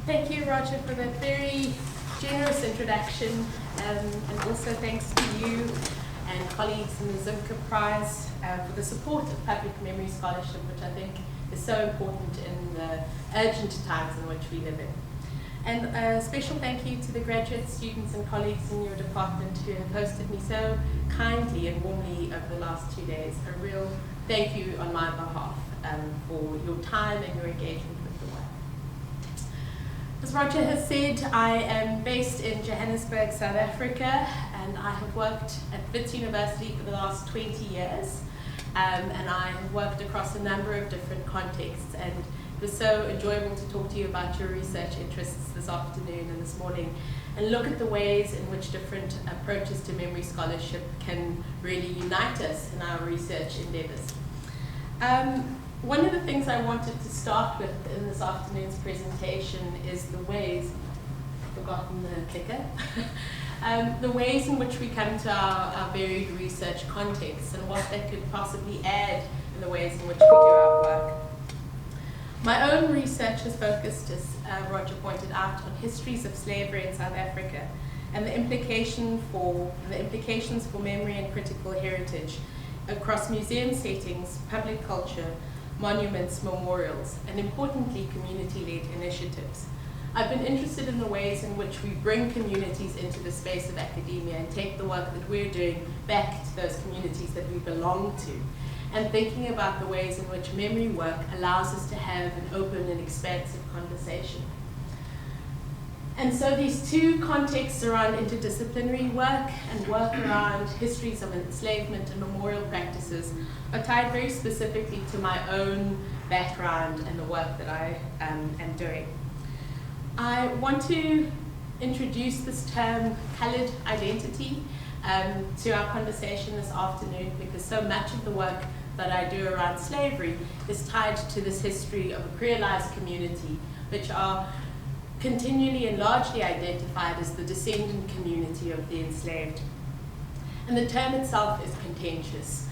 Thank you, Roger, for that very generous introduction, and also thanks to you and colleagues in the Zimca Prize for the support of Public Memory Scholarship, which I think is so important in the urgent times in which we live in. And a special thank you to the graduate students and colleagues in your department who have hosted me so kindly and warmly over the last 2 days. A real thank you on my behalf for your time and your engagement with the work. As Roger has said, I am based in Johannesburg, South Africa, and I have worked at Wits University for the last 20 years. And I have worked across a number of different contexts, and it was so enjoyable to talk to you about your research interests this afternoon and this morning, and look at the ways in which different approaches to memory scholarship can really unite us in our research endeavors. One of the things I wanted to start with in this afternoon's presentation is the ways, I've forgotten the clicker, the ways in which we come to our varied research contexts and what that could possibly add in the ways in which we do our work. My own research has focused, as Roger pointed out, on histories of slavery in South Africa and the implications for memory and critical heritage across museum settings, public culture, monuments, memorials, and importantly, community-led initiatives. I've been interested in the ways in which we bring communities into the space of academia and take the work that we're doing back to those communities that we belong to, and thinking about the ways in which memory work allows us to have an open and expansive conversation. And so these two contexts around interdisciplinary work and work around histories of enslavement and memorial practices are tied very specifically to my own background and the work that I am doing. I want to introduce this term, coloured identity, to our conversation this afternoon, because so much of the work that I do around slavery is tied to this history of a creolized community, which are continually and largely identified as the descendant community of the enslaved. And the term itself is contentious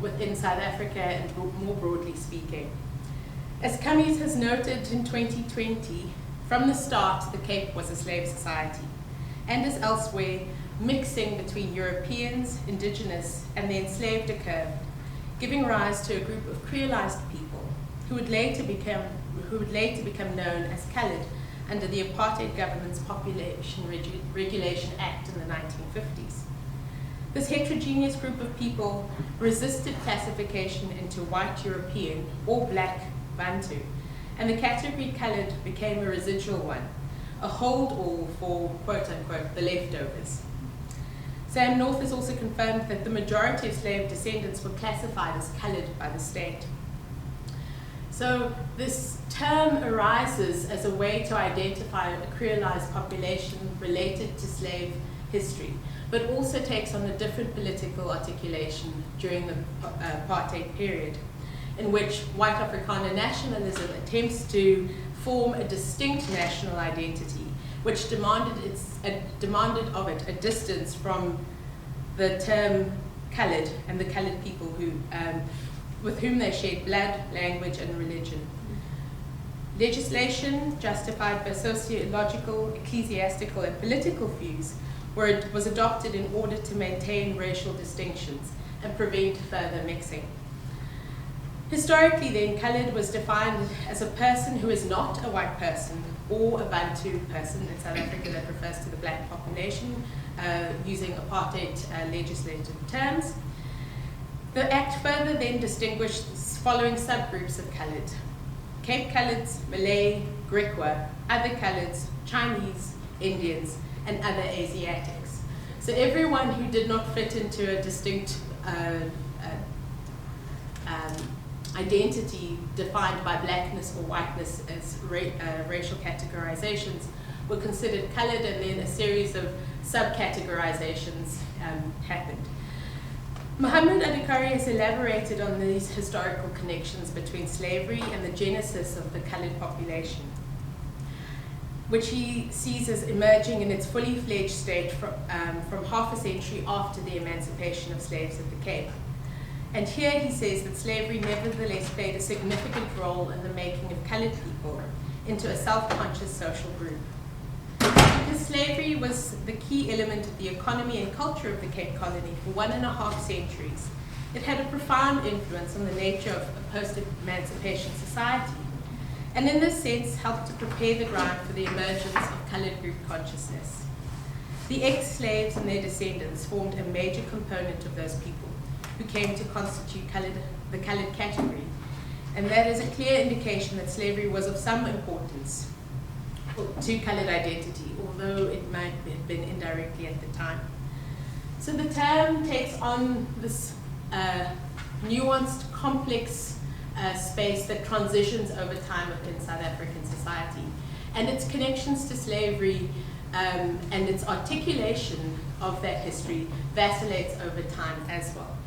within South Africa and more broadly speaking. As Cummings has noted in 2020, from the start, the Cape was a slave society, and as elsewhere, mixing between Europeans, indigenous, and the enslaved occurred, giving rise to a group of creolized people who would later become known as coloured under the apartheid government's Population Regulation Act in the 1950s. This heterogeneous group of people resisted classification into white European or black Bantu, and the category coloured became a residual one, a hold-all for, quote-unquote, the leftovers. Sam North has also confirmed that the majority of slave descendants were classified as coloured by the state. So this term arises as a way to identify a creolized population related to slave history, but also takes on a different political articulation during the apartheid period, in which white Afrikaner nationalism attempts to form a distinct national identity, which demanded of it a distance from the term coloured and the coloured people who, with whom they shared blood, language, and religion. Legislation justified by sociological, ecclesiastical, and political views was adopted in order to maintain racial distinctions and prevent further mixing. Historically then, coloured was defined as a person who is not a white person or a Bantu person in South Africa that refers to the black population, using apartheid legislative terms. The Act further then distinguished the following subgroups of coloured: Cape Coloureds, Malay, Griqua, other coloureds, Chinese, Indians, and other Asiatics. So everyone who did not fit into a distinct identity defined by blackness or whiteness as racial categorizations were considered coloured, and then a series of subcategorizations happened. Muhammad Adhikari has elaborated on these historical connections between slavery and the genesis of the coloured population, which he sees as emerging in its fully fledged state from half a century after the emancipation of slaves at the Cape. And here he says that slavery nevertheless played a significant role in the making of coloured people, into a self-conscious social group. Because slavery was the key element of the economy and culture of the Cape Colony for 1.5 centuries, it had a profound influence on the nature of a post-emancipation society, and in this sense helped to prepare the ground for the emergence of coloured group consciousness. The ex-slaves and their descendants formed a major component of those people who came to constitute the coloured category, and that is a clear indication that slavery was of some importance to coloured identity, although it might have been indirectly at the time. So the term takes on this nuanced, complex space that transitions over time in South African society, and its connections to slavery and its articulation of that history vacillates over time as well.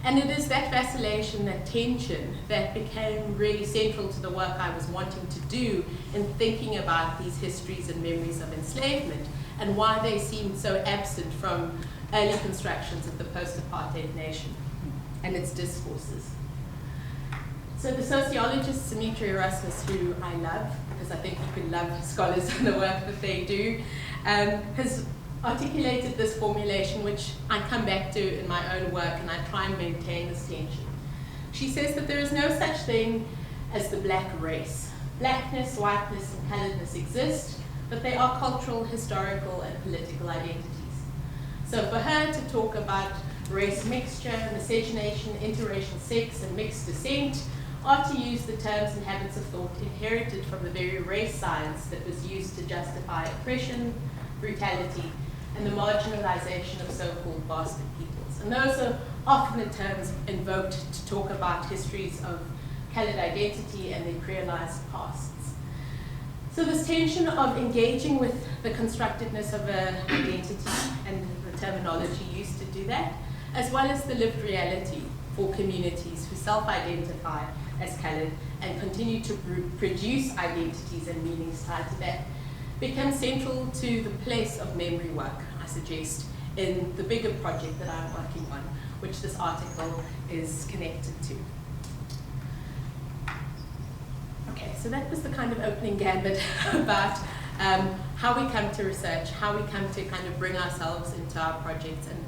And it is that vacillation, that tension, that became really central to the work I was wanting to do in thinking about these histories and memories of enslavement and why they seemed so absent from early constructions of the post-apartheid nation and its discourses. So the sociologist Sumitra Erasmus, who I love, because I think you can love scholars and the work that they do, has articulated this formulation, which I come back to in my own work, and I try and maintain this tension. She says that there is no such thing as the black race. Blackness, whiteness, and coloredness exist, but they are cultural, historical, and political identities. So for her to talk about race mixture, miscegenation, interracial sex, and mixed descent are to use the terms and habits of thought inherited from the very race science that was used to justify oppression, brutality, and the marginalization of so-called bastard peoples. And those are often the terms invoked to talk about histories of colored identity and their creolized pasts. So this tension of engaging with the constructedness of an identity and the terminology used to do that, as well as the lived reality for communities who self-identify as colored and continue to produce identities and meanings tied to that, becomes central to the place of memory work, I suggest, in the bigger project that I'm working on, which this article is connected to. Okay, so that was the kind of opening gambit about how we come to research, how we come to kind of bring ourselves into our projects. And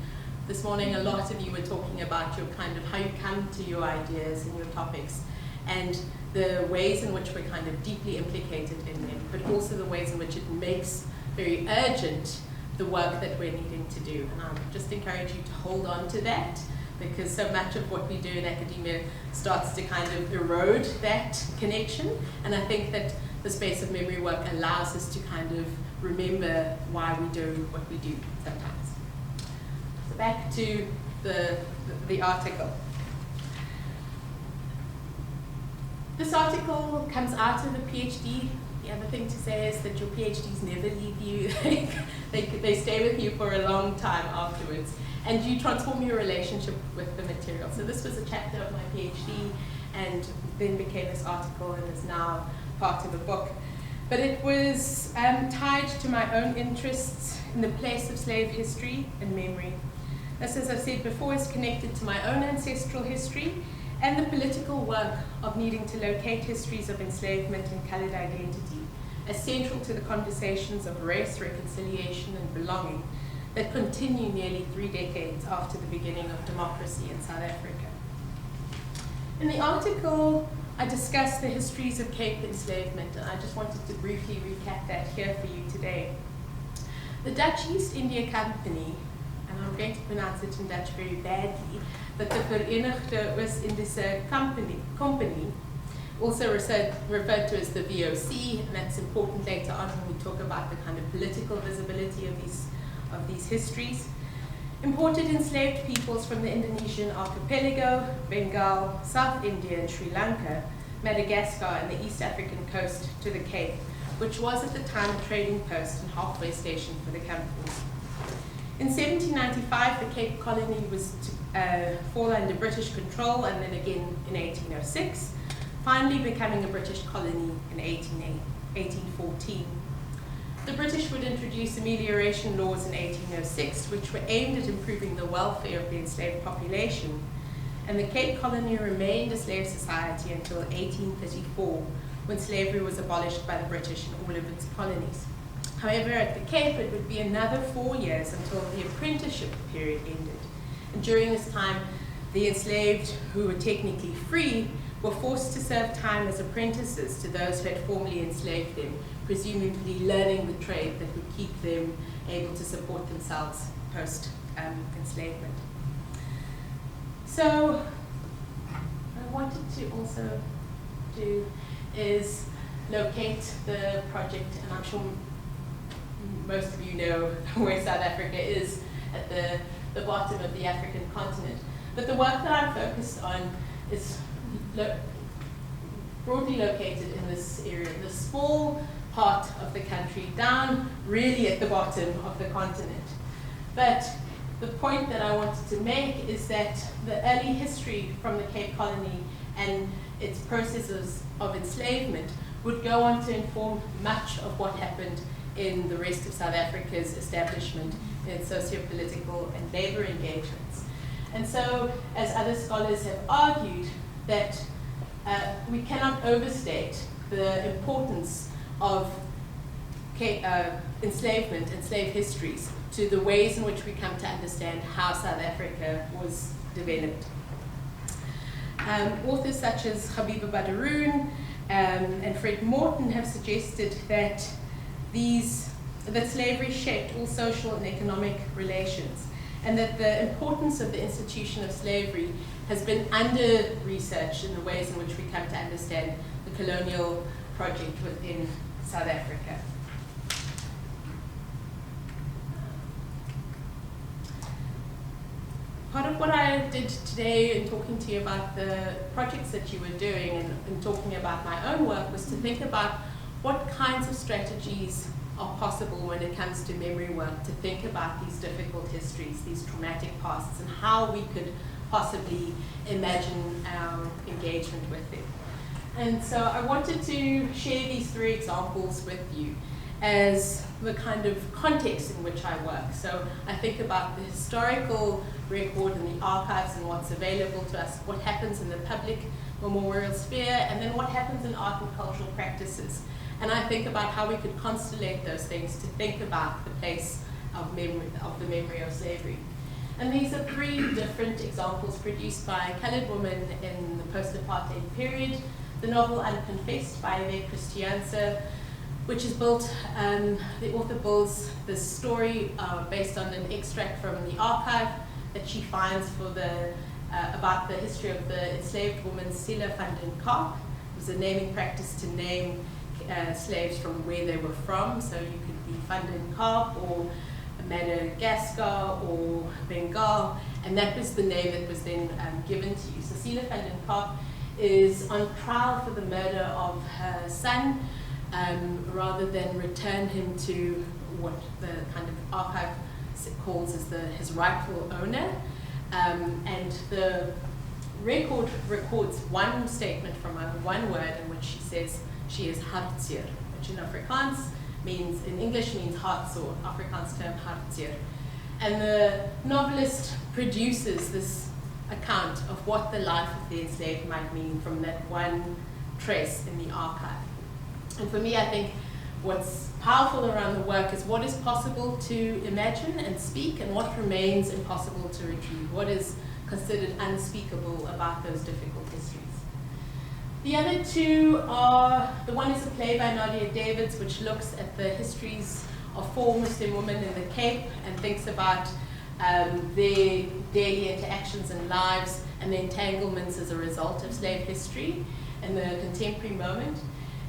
this morning, a lot of you were talking about your kind of how you come to your ideas and your topics, and the ways in which we're kind of deeply implicated in them, but also the ways in which it makes very urgent the work that we're needing to do. And I would just encourage you to hold on to that, because so much of what we do in academia starts to kind of erode that connection. And I think that the space of memory work allows us to kind of remember why we do what we do sometimes. So back to the article. This article comes out of the PhD. The other thing to say is that your PhDs never leave you. they stay with you for a long time afterwards, and you transform your relationship with the material. So this was a chapter of my PhD, and then became this article, and is now part of a book. But it was tied to my own interests in the place of slave history and memory. This, as I said before, is connected to my own ancestral history and the political work of needing to locate histories of enslavement and colored identity as central to the conversations of race, reconciliation, and belonging that continue nearly 3 decades after the beginning of democracy in South Africa. In the article, I discussed the histories of Cape enslavement, and I just wanted to briefly recap that here for you today. The Dutch East India Company, and I'm going to pronounce it in Dutch very badly, but the Verenigde Oost-Indische Company, also referred to as the VOC, and that's important later on when we talk about the kind of political visibility of these histories, imported enslaved peoples from the Indonesian archipelago, Bengal, South India and Sri Lanka, Madagascar and the East African coast to the Cape, which was at the time a trading post and halfway station for the companies. In 1795, the Cape Colony was to fall under British control, and then again in 1806, finally becoming a British colony in 1814. The British would introduce amelioration laws in 1806, which were aimed at improving the welfare of the enslaved population, and the Cape Colony remained a slave society until 1834, when slavery was abolished by the British in all of its colonies. However, at the Cape, it would be another 4 years until the apprenticeship period ended. And during this time, the enslaved who were technically free were forced to serve time as apprentices to those who had formerly enslaved them, presumably learning the trade that would keep them able to support themselves post-enslavement. So, what I wanted to also do is locate the project, and I'm sure most of you know where South Africa is at the bottom of the African continent. But the work that I'm focused on is broadly located in this area, the small part of the country, down really at the bottom of the continent. But the point that I wanted to make is that the early history from the Cape Colony and its processes of enslavement would go on to inform much of what happened in the rest of South Africa's establishment in socio-political and labor engagements. And so, as other scholars have argued, that we cannot overstate the importance of enslavement and slave histories to the ways in which we come to understand how South Africa was developed. Authors such as Habiba Badaroon and Fred Morton have suggested that slavery shaped all social and economic relations, and that the importance of the institution of slavery has been under-researched in the ways in which we come to understand the colonial project within South Africa. Part of what I did today in talking to you about the projects that you were doing and talking about my own work was to think about what kinds of strategies are possible when it comes to memory work, to think about these difficult histories, these traumatic pasts, and how we could possibly imagine our engagement with them. And so I wanted to share these 3 examples with you as the kind of context in which I work. So I think about the historical record and the archives and what's available to us, what happens in the public memorial sphere, and then what happens in art and cultural practices. And I think about how we could constellate those things to think about the place of the memory of slavery. And these are 3 different examples produced by colored women in the post-apartheid period. The novel Unconfessed by Eve Christianse, which is built, the author builds this story based on an extract from the archive that she finds about the history of the enslaved woman Sila van den Kaap. It was a naming practice to name slaves from where they were from, so you could be Van den Kaap or Madagascar or Bengal, and that was the name that was then given to you. So Sila van den Kaap is on trial for the murder of her son, rather than return him to what the kind of archive calls as his rightful owner. And the record records one statement from her, one word, in which she says she is hartseer, which in Afrikaans means, in English means heartsore, Afrikaans term hartseer. And the novelist produces this account of what the life of the enslaved might mean from that one trace in the archive. And for me, I think what's powerful around the work is what is possible to imagine and speak, and what remains impossible to retrieve, what is considered unspeakable about those difficult histories. The other 2 are, the one is a play by Nadia Davids, which looks at the histories of 4 Muslim women in the Cape and thinks about their daily interactions and lives and the entanglements as a result of slave history in the contemporary moment.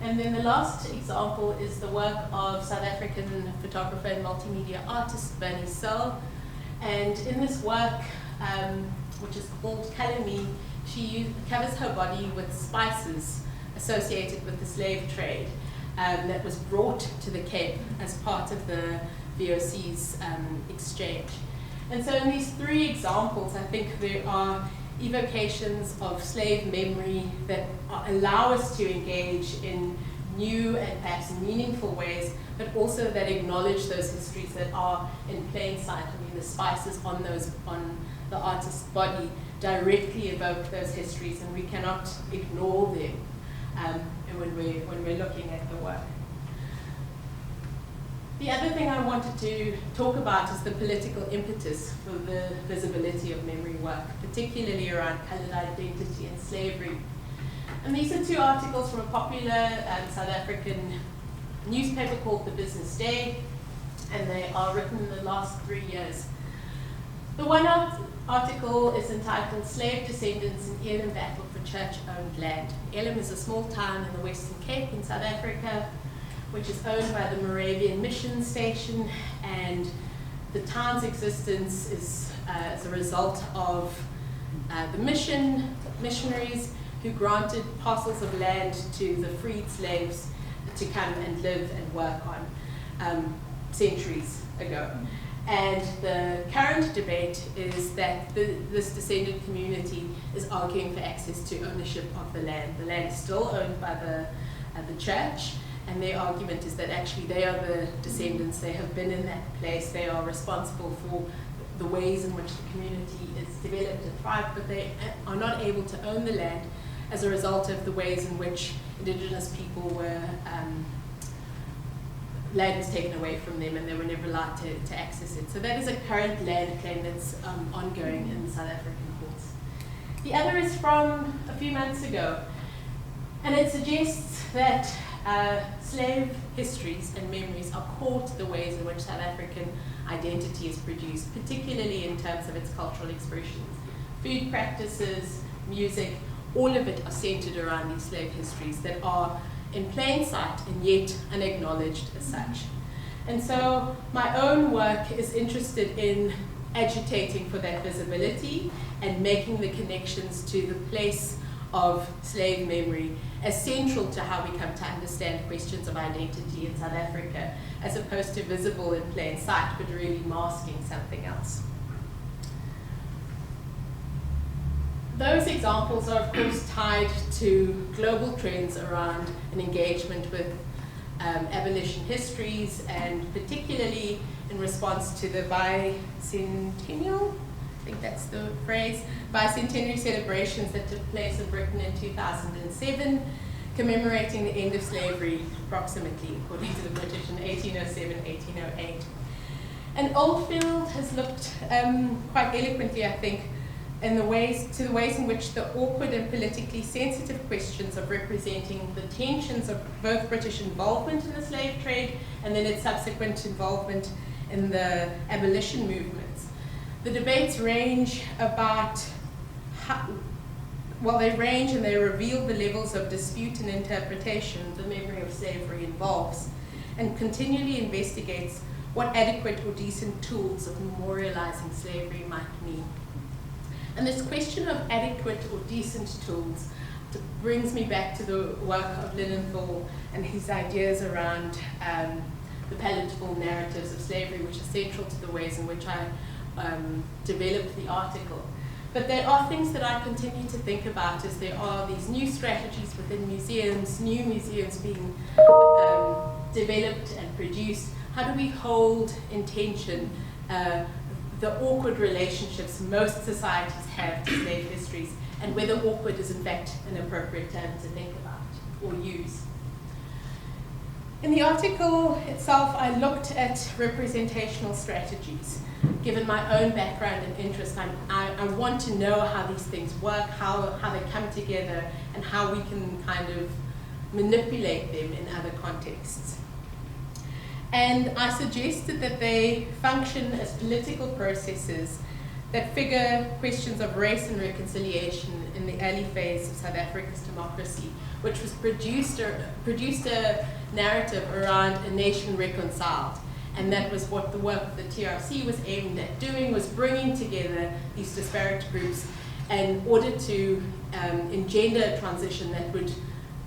And then the last example is the work of South African photographer and multimedia artist Bernie Searle. And in this work, which is called Color Me, she covers her body with spices associated with the slave trade that was brought to the Cape as part of the VOC's exchange. And so in these 3 examples, I think there are evocations of slave memory that allow us to engage in new and perhaps meaningful ways, but also that acknowledge those histories that are in plain sight. I mean, the spices on the artist's body directly evoke those histories, and we cannot ignore them when we're looking at the work. The other thing I wanted to talk about is the political impetus for the visibility of memory work, particularly around coloured identity and slavery. And these are two articles from a popular South African newspaper called The Business Day, and they are written in the last 3 years. The one article is entitled Slave Descendants in Elim Battle for Church-Owned Land. Elim is a small town in the Western Cape in South Africa, which is owned by the Moravian Mission Station, and the town's existence is as a result of the missionaries who granted parcels of land to the freed slaves to come and live and work on centuries ago. And the current debate is that this descendant community is arguing for access to ownership of the land. The land is still owned by the church, and their argument is that actually they are the descendants, they have been in that place, they are responsible for the ways in which the community is developed and thrived, but they are not able to own the land as a result of the ways in which indigenous people were, land was taken away from them and they were never allowed to access it. So that is a current land claim that's ongoing in South African courts. The other is from a few months ago, and it suggests that slave histories and memories are core to the ways in which South African identity is produced, particularly in terms of its cultural expressions. Food practices, music, all of it are centered around these slave histories that are in plain sight and yet unacknowledged as such. And so my own work is interested in agitating for that visibility and making the connections to the place of slave memory as central to how we come to understand questions of identity in South Africa, as opposed to visible in plain sight, but really masking something else. Those examples are, of course, tied to global trends around an engagement with abolition histories, and particularly in response to the bicentennial, I think that's the phrase, bicentenary celebrations that took place in Britain in 2007, commemorating the end of slavery, approximately, according to the British, in 1807, 1808. And Oldfield has looked quite eloquently, I think, in the ways in which the awkward and politically sensitive questions of representing the tensions of both British involvement in the slave trade and then its subsequent involvement in the abolition movements. The debates range about they range and they reveal the levels of dispute and interpretation the memory of slavery involves, and continually investigates what adequate or decent tools of memorializing slavery might mean. And this question of adequate or decent tools brings me back to the work of Linenthal and his ideas around the palatable narratives of slavery, which are central to the ways in which I developed the article. But there are things that I continue to think about as there are these new strategies within museums, new museums being developed and produced. How do we hold in tension the awkward relationships most societies have to slave histories, and whether awkward is in fact an appropriate term to think about or use? In the article itself, I looked at representational strategies. Given my own background and interest, I want to know how these things work, how they come together, and how we can kind of manipulate them in other contexts. And I suggested that they function as political processes that figure questions of race and reconciliation in the early phase of South Africa's democracy, which was produced a narrative around a nation reconciled. And that was what the work of the TRC was aimed at doing, was bringing together these disparate groups in order to engender a transition that would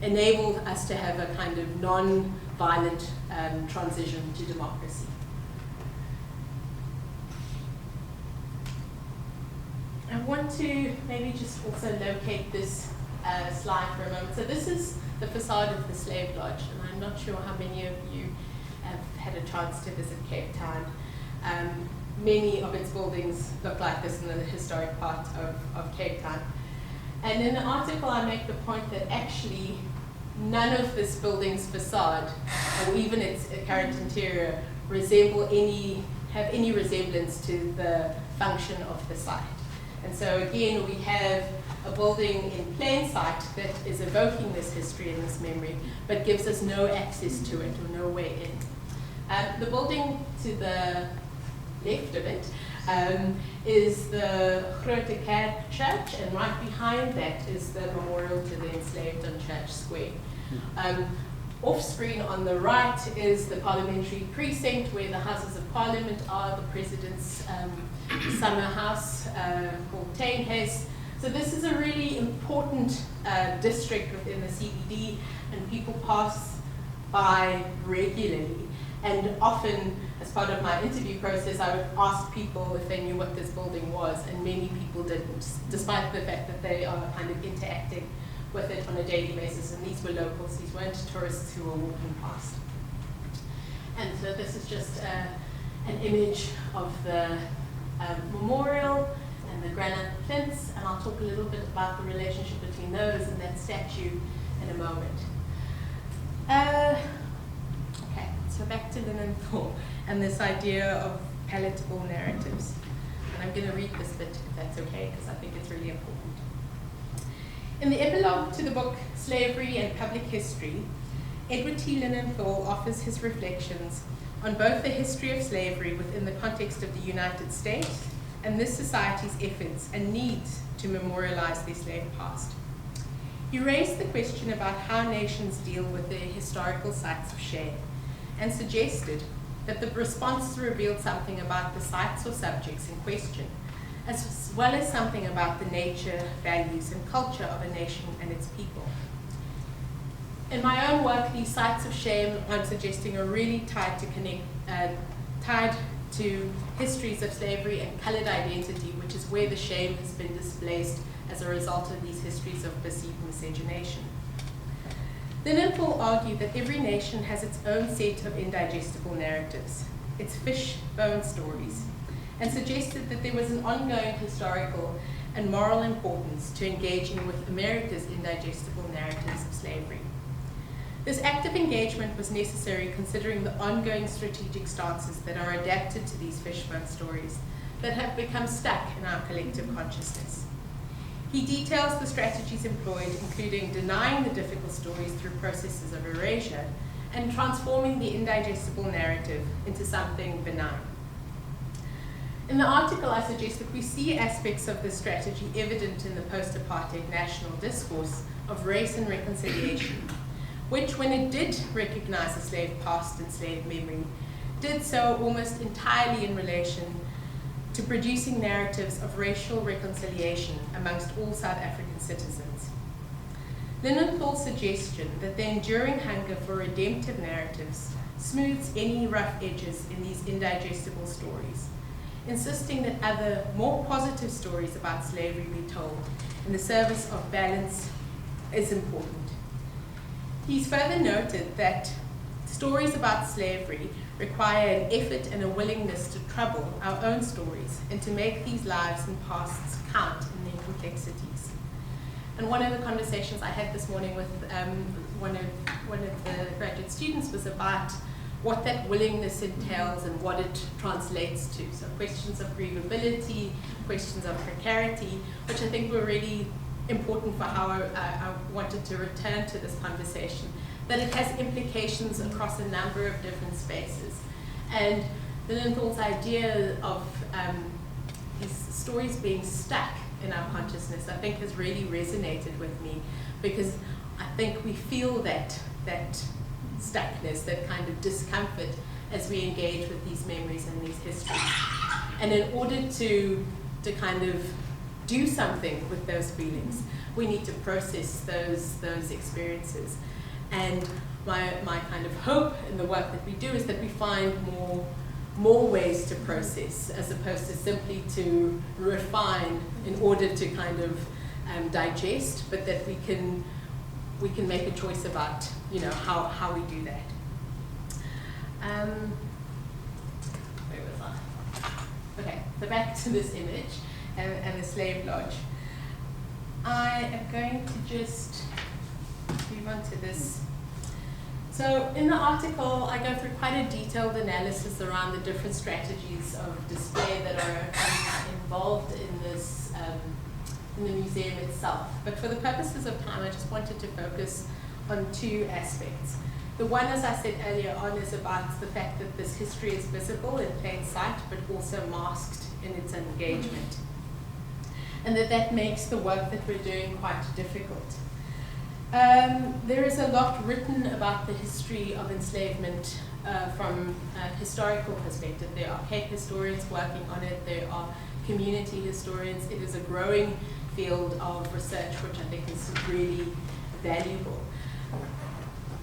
enable us to have a kind of non-violent transition to democracy. I want to maybe just also locate this slide for a moment. So this is the facade of the Slave Lodge, and I'm not sure how many of you have had a chance to visit Cape Town. Many of its buildings look like this in the historic part of Cape Town. And in the article I make the point that actually none of this building's facade, or even its current interior, have any resemblance to the function of the site. And so again, we have a building in plain sight that is evoking this history and this memory, but gives us no access to it or no way in. The building to the left of it is the Cloete church, and right behind that is the memorial to the enslaved on Church Square. Off screen on the right is the parliamentary precinct where the Houses of Parliament are, the President's summer house called House. So this is a really important district within the CBD, and people pass by regularly. And often, as part of my interview process, I would ask people if they knew what this building was, and many people didn't, despite the fact that they are kind of interacting with it on a daily basis. And these were locals, these weren't tourists who were walking past. And so this is just an image of the memorial and the granite plinths, and I'll talk a little bit about the relationship between those and that statue in a moment. Okay, so back to Linenthal and this idea of palatable narratives. And I'm going to read this bit, if that's okay, because I think it's really important. In the epilogue to the book Slavery and Public History, Edward T. Linenthal offers his reflections on both the history of slavery within the context of the United States and this society's efforts and needs to memorialize their slave past. He raised the question about how nations deal with their historical sites of shame, and suggested that the responses revealed something about the sites or subjects in question, as well as something about the nature, values, and culture of a nation and its people. In my own work, these sites of shame, I'm suggesting, are really tied to histories of slavery and colored identity, which is where the shame has been displaced as a result of these histories of perceived miscegenation. Linenthal argued that every nation has its own set of indigestible narratives, its fish-bone stories, and suggested that there was an ongoing historical and moral importance to engaging with America's indigestible narratives of slavery. This active engagement was necessary considering the ongoing strategic stances that are adapted to these fishbone stories that have become stuck in our collective consciousness. He details the strategies employed, including denying the difficult stories through processes of erasure and transforming the indigestible narrative into something benign. In the article, I suggest that we see aspects of this strategy evident in the post-apartheid national discourse of race and reconciliation, which, when it did recognize a slave past and slave memory, did so almost entirely in relation to producing narratives of racial reconciliation amongst all South African citizens. Linenthal's suggestion that the enduring hunger for redemptive narratives smooths any rough edges in these indigestible stories, insisting that other, more positive stories about slavery be told in the service of balance is important. He's further noted that stories about slavery require an effort and a willingness to trouble our own stories and to make these lives and pasts count in their complexities. And one of the conversations I had this morning with one of the graduate students was about what that willingness entails and what it translates to. So questions of grievability, questions of precarity, which I think were really important for how I wanted to return to this conversation, that it has implications across a number of different spaces. And Linenthal's idea of these stories being stuck in our consciousness, I think, has really resonated with me, because I think we feel that stuckness, that kind of discomfort as we engage with these memories and these histories. And in order to kind of do something with those feelings, we need to process those experiences. And my kind of hope in the work that we do is that we find more ways to process, as opposed to simply to refine in order to kind of digest, but that we can make a choice about, you know, how we do that. Where was I? Okay, so back to this image and the slave lodge. I am going to just do move on to this. So in the article, I go through quite a detailed analysis around the different strategies of display that are involved in this, in the museum itself. But for the purposes of time, I just wanted to focus on two aspects. The one, as I said earlier on, is about the fact that this history is visible in plain sight, but also masked in its engagement. And that makes the work that we're doing quite difficult. There is a lot written about the history of enslavement from a historical perspective. There are Cape historians working on it, there are community historians. It is a growing field of research which I think is really valuable.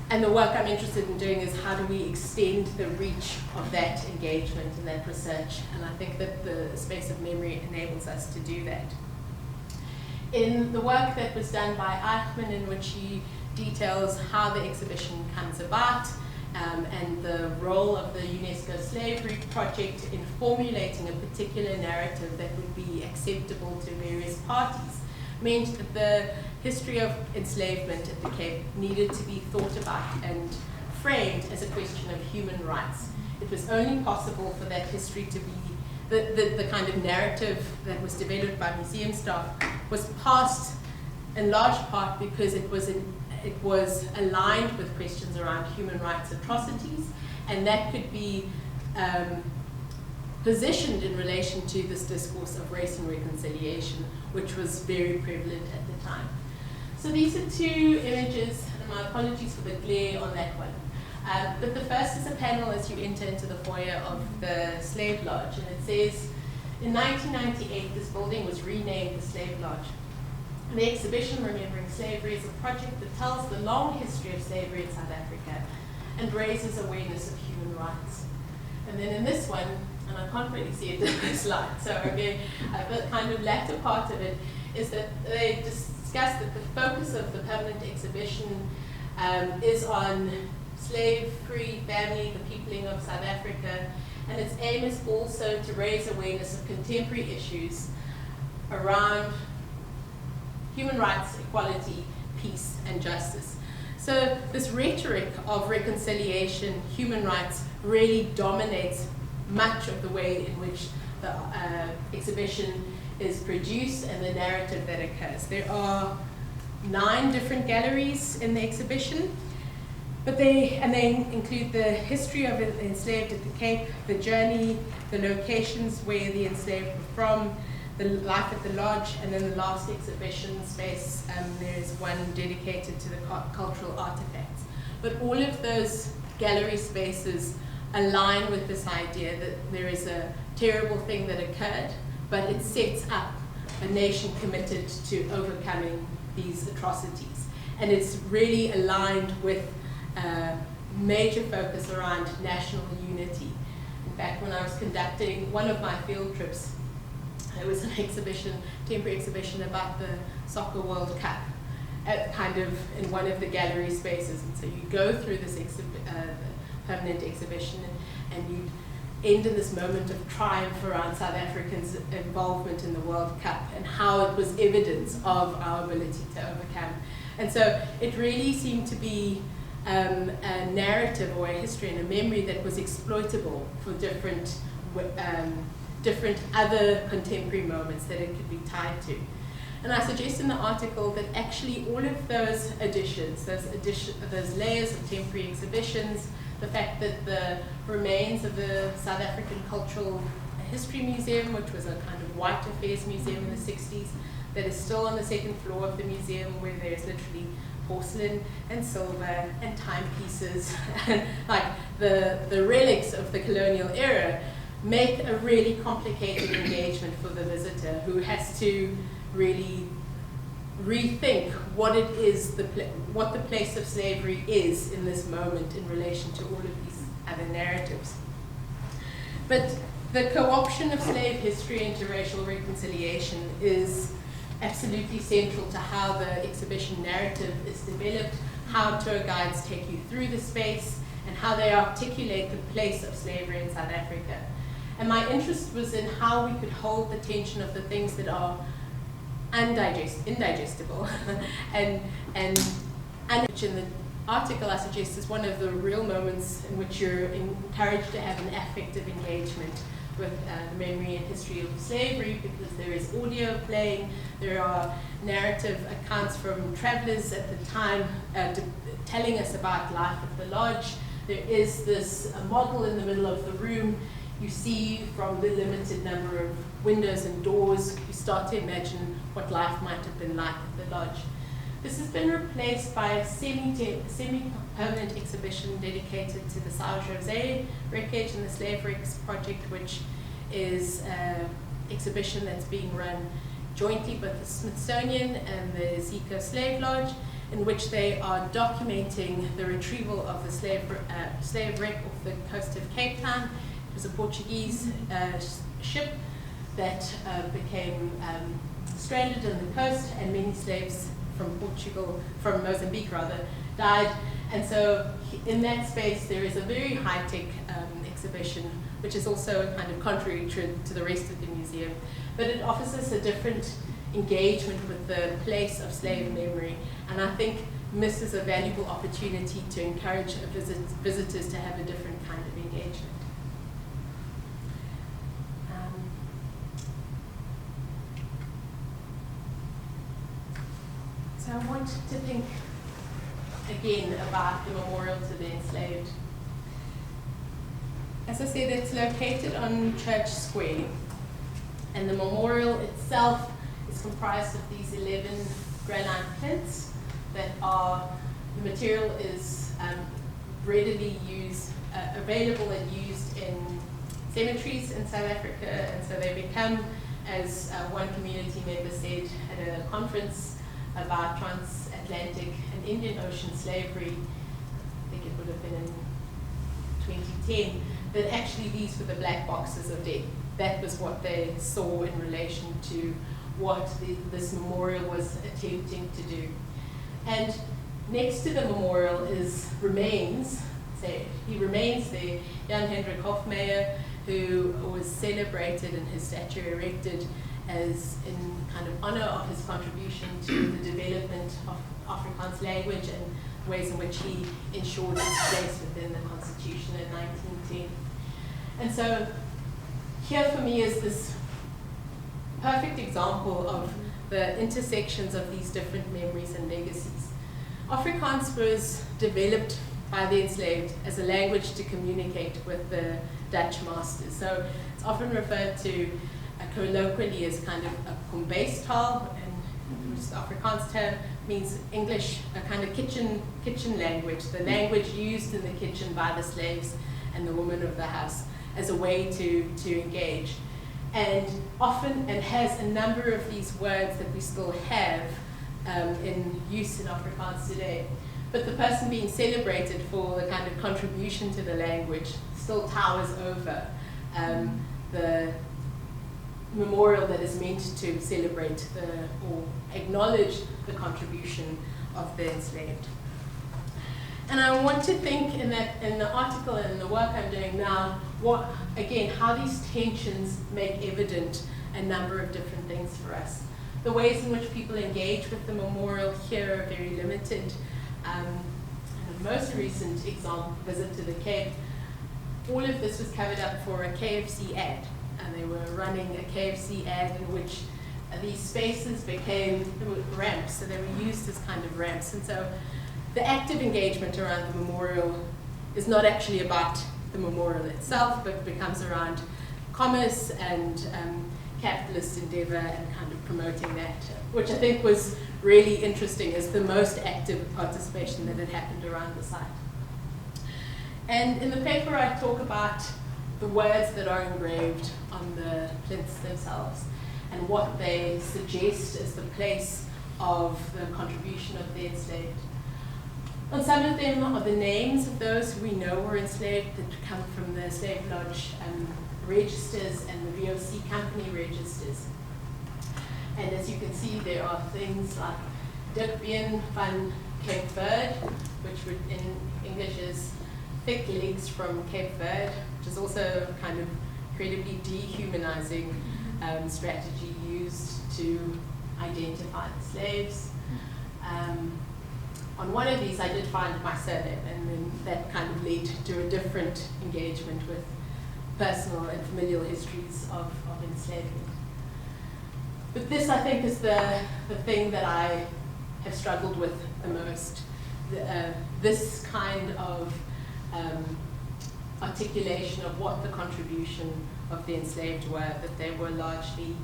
And the work I'm interested in doing is how do we extend the reach of that engagement and that research, and I think that the space of memory enables us to do that. In the work that was done by Eichmann, in which he details how the exhibition comes about and the role of the UNESCO Slavery Project in formulating a particular narrative that would be acceptable to various parties, meant that the history of enslavement at the Cape needed to be thought about and framed as a question of human rights. It was only possible for that history to be the kind of narrative that was developed by museum staff was passed in large part because it was aligned with questions around human rights atrocities, and that could be positioned in relation to this discourse of race and reconciliation, which was very prevalent at the time. So these are two images, and my apologies for the glare on that one. But the first is a panel as you enter into the foyer of the Slave Lodge, and it says, in 1998, this building was renamed the Slave Lodge. The exhibition, Remembering Slavery, is a project that tells the long history of slavery in South Africa and raises awareness of human rights. And then in this one, and I can't really see it in this slide, so again, the kind of latter part of it is that they discuss that the focus of the permanent exhibition is on slave-free family, the peopling of South Africa, and its aim is also to raise awareness of contemporary issues around human rights, equality, peace, and justice. So this rhetoric of reconciliation, human rights, really dominates much of the way in which the exhibition is produced and the narrative that occurs. There are 9 different galleries in the exhibition, but they include the history of the enslaved at the Cape, the journey, the locations where the enslaved were from, the life at the lodge, and then the last exhibition space, there is one dedicated to the cultural artifacts. But all of those gallery spaces align with this idea that there is a terrible thing that occurred, but it sets up a nation committed to overcoming these atrocities. And it's really aligned with a major focus around national unity. In fact, when I was conducting one of my field trips, there was an exhibition, temporary exhibition about the Soccer World Cup, kind of in one of the gallery spaces. And so you go through this permanent exhibition and you end in this moment of triumph around South Africans' involvement in the World Cup and how it was evidence of our ability to overcome. And so it really seemed to be a narrative or a history and a memory that was exploitable for different other contemporary moments that it could be tied to. And I suggest in the article that actually all of those additions, those layers of temporary exhibitions, the fact that the remains of the South African Cultural History Museum, which was a kind of white affairs museum in the 60s, that is still on the 2nd floor of the museum, where there's literally porcelain and silver and timepieces and like the relics of the colonial era, make a really complicated engagement for the visitor who has to really rethink what it is, what the place of slavery is in this moment in relation to all of these other narratives. But the co-option of slave history into racial reconciliation is absolutely central to how the exhibition narrative is developed, how tour guides take you through the space, and how they articulate the place of slavery in South Africa. And my interest was in how we could hold the tension of the things that are indigestible and And which in the article I suggest is one of the real moments in which you're encouraged to have an affective engagement with the memory and history of slavery, because there is audio playing, there are narrative accounts from travelers at the time telling us about life at the lodge. There is this model in the middle of the room. You see from the limited number of windows and doors, you start to imagine what life might have been like at the lodge. This has been replaced by a semi-permanent exhibition dedicated to the Sao Jose wreckage and the Slave Wrecks Project, which is an exhibition that's being run jointly with the Smithsonian and the Zico Slave Lodge, in which they are documenting the retrieval of the slave wreck off the coast of Cape Town. It was a Portuguese ship that became stranded on the coast, and many slaves from Mozambique rather, died. And so in that space there is a very high-tech exhibition, which is also kind of contrary to the rest of the museum. But it offers us a different engagement with the place of slave memory, and I think misses a valuable opportunity to encourage visitors to have a different kind of engagement. So I want to think again about the memorial to the enslaved. As I said, it's located on Church Square, and the memorial itself is comprised of these 11 granite plinths that are, the material is readily available and used in cemeteries in South Africa, and so they become, as one community member said at a conference about transatlantic and Indian Ocean slavery, I think it would have been in 2010, that actually these were the black boxes of death. That was what they saw in relation to what this memorial was attempting to do. And next to the memorial remains there, Jan Hendrik Hofmeyer, who was celebrated and his statue erected as in kind of honor of his contribution to the development of Afrikaans language and ways in which he ensured its place within the Constitution in 1910. And so here for me is this perfect example of the intersections of these different memories and legacies. Afrikaans was developed by the enslaved as a language to communicate with the Dutch masters. So it's often referred to colloquially as kind of a kombuistaal, and which the Afrikaans term means English, a kind of kitchen language, the language used in the kitchen by the slaves and the women of the house as a way to engage. And often it has a number of these words that we still have in use in Afrikaans today. But the person being celebrated for the kind of contribution to the language still towers over the memorial that is meant to celebrate or acknowledge the contribution of the enslaved. And I want to think in the article and in the work I'm doing now, how these tensions make evident a number of different things for us. The ways in which people engage with the memorial here are very limited. In the most recent visit to the Cape, all of this was covered up for a KFC ad. And they were running a KFC ad in which these spaces became ramps, so they were used as kind of ramps. And so the active engagement around the memorial is not actually about the memorial itself, but becomes around commerce and capitalist endeavor and kind of promoting that, which I think was really interesting as the most active participation that had happened around the site. And in the paper I talk about the words that are engraved on the plinths themselves and what they suggest as the place of the contribution of the enslaved. On some of them are the names of those who we know were enslaved that come from the Slave Lodge registers and the VOC company registers. And as you can see, there are things like Dikbeen van Cape Verde, which would in English is thick legs from Cape Verde, which is also a kind of incredibly dehumanizing strategy used to identify the slaves. on one of these I did find my surname, and then that kind of led to a different engagement with personal and familial histories of enslavement. But this, I think, is the thing that I have struggled with the most. This kind of articulation of what the contribution of the enslaved were, that they were largely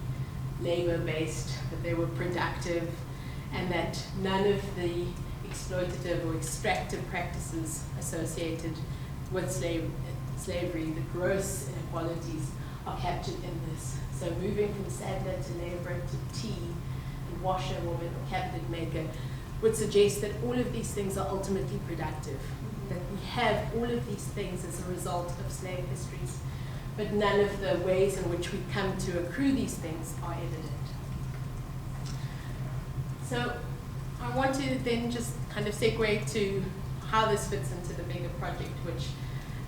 labor-based, that they were productive, and that none of the exploitative or extractive practices associated with slavery, the gross inequalities, are captured in this. So moving from saddler to labourer to tea and washerwoman or cabinet maker would suggest that all of these things are ultimately productive, that we have all of these things as a result of slave histories, but none of the ways in which we come to accrue these things are evident. So I want to then just kind of segue to how this fits into the bigger project, which,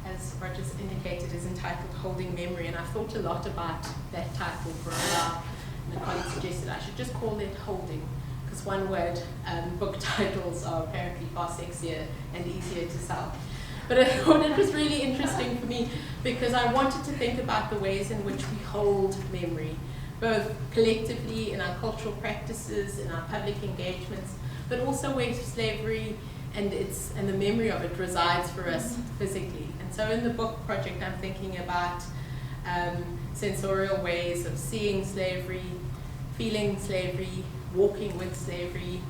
as Roger's indicated, is entitled Holding Memory. And I've thought a lot about that title for a while. And a colleague suggested I should just call it Holding, because one word book titles are apparently far sexier and easier to sell. But I thought it was really interesting for me because I wanted to think about the ways in which we hold memory, both collectively in our cultural practices, in our public engagements, but also where slavery and the memory of it resides for us physically. And so in the book project, I'm thinking about sensorial ways of seeing slavery, feeling slavery, walking with slavery,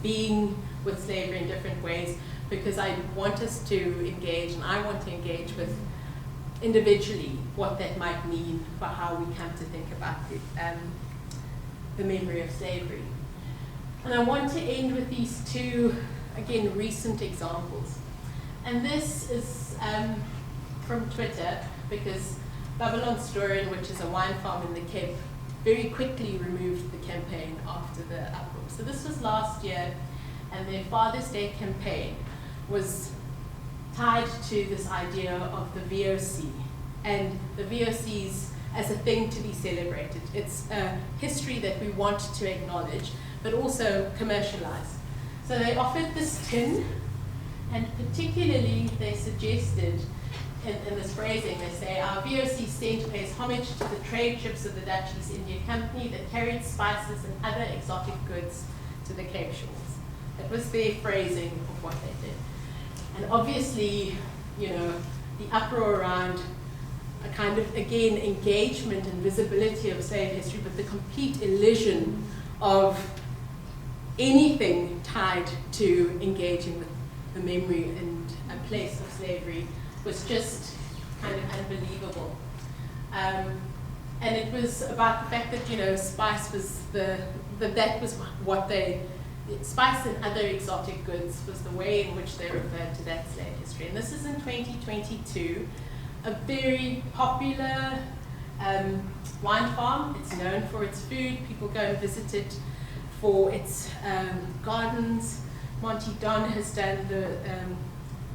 being with slavery in different ways, because I want us to engage, and I want to engage with individually what that might mean for how we come to think about the memory of slavery. And I want to end with these two, again, recent examples. And this is from Twitter, because Babylon Storin, which is a wine farm in the Cape, very quickly removed the campaign after the uproar. So this was last year, and their Father's Day campaign was tied to this idea of the VOC, and the VOCs as a thing to be celebrated. It's a history that we want to acknowledge, but also commercialize. So they offered this tin, and particularly they suggested, in this phrasing, they say, our VOC scent pays homage to the trade ships of the Dutch East India Company that carried spices and other exotic goods to the Cape shores. That was their phrasing of what they did. And obviously, you know, the uproar around a kind of, again, engagement and visibility of slave history, but the complete elision of anything tied to engaging with the memory and a place of slavery was just kind of unbelievable. And it was about the fact that, you know, spice was that was what they, spice and other exotic goods was the way in which they referred to that slave history. And this is in 2022, a very popular wine farm. It's known for its food. People go and visit it for its gardens. Monty Don has done the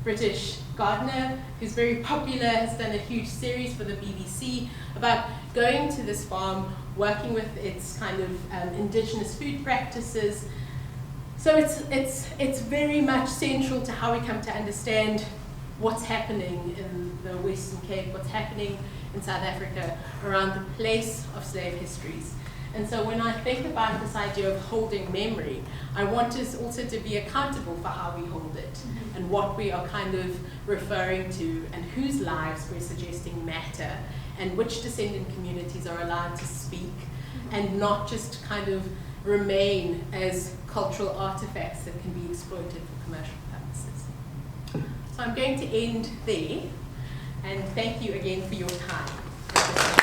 British gardener, who's very popular, has done a huge series for the BBC about going to this farm, working with its kind of indigenous food practices. So it's very much central to how we come to understand what's happening in the Western Cape, what's happening in South Africa around the place of slave histories. And so when I think about this idea of holding memory, I want us also to be accountable for how we hold it and what we are kind of referring to and whose lives we're suggesting matter and which descendant communities are allowed to speak and not just kind of remain as cultural artifacts that can be exploited for commercial purposes. So I'm going to end there, and thank you again for your time.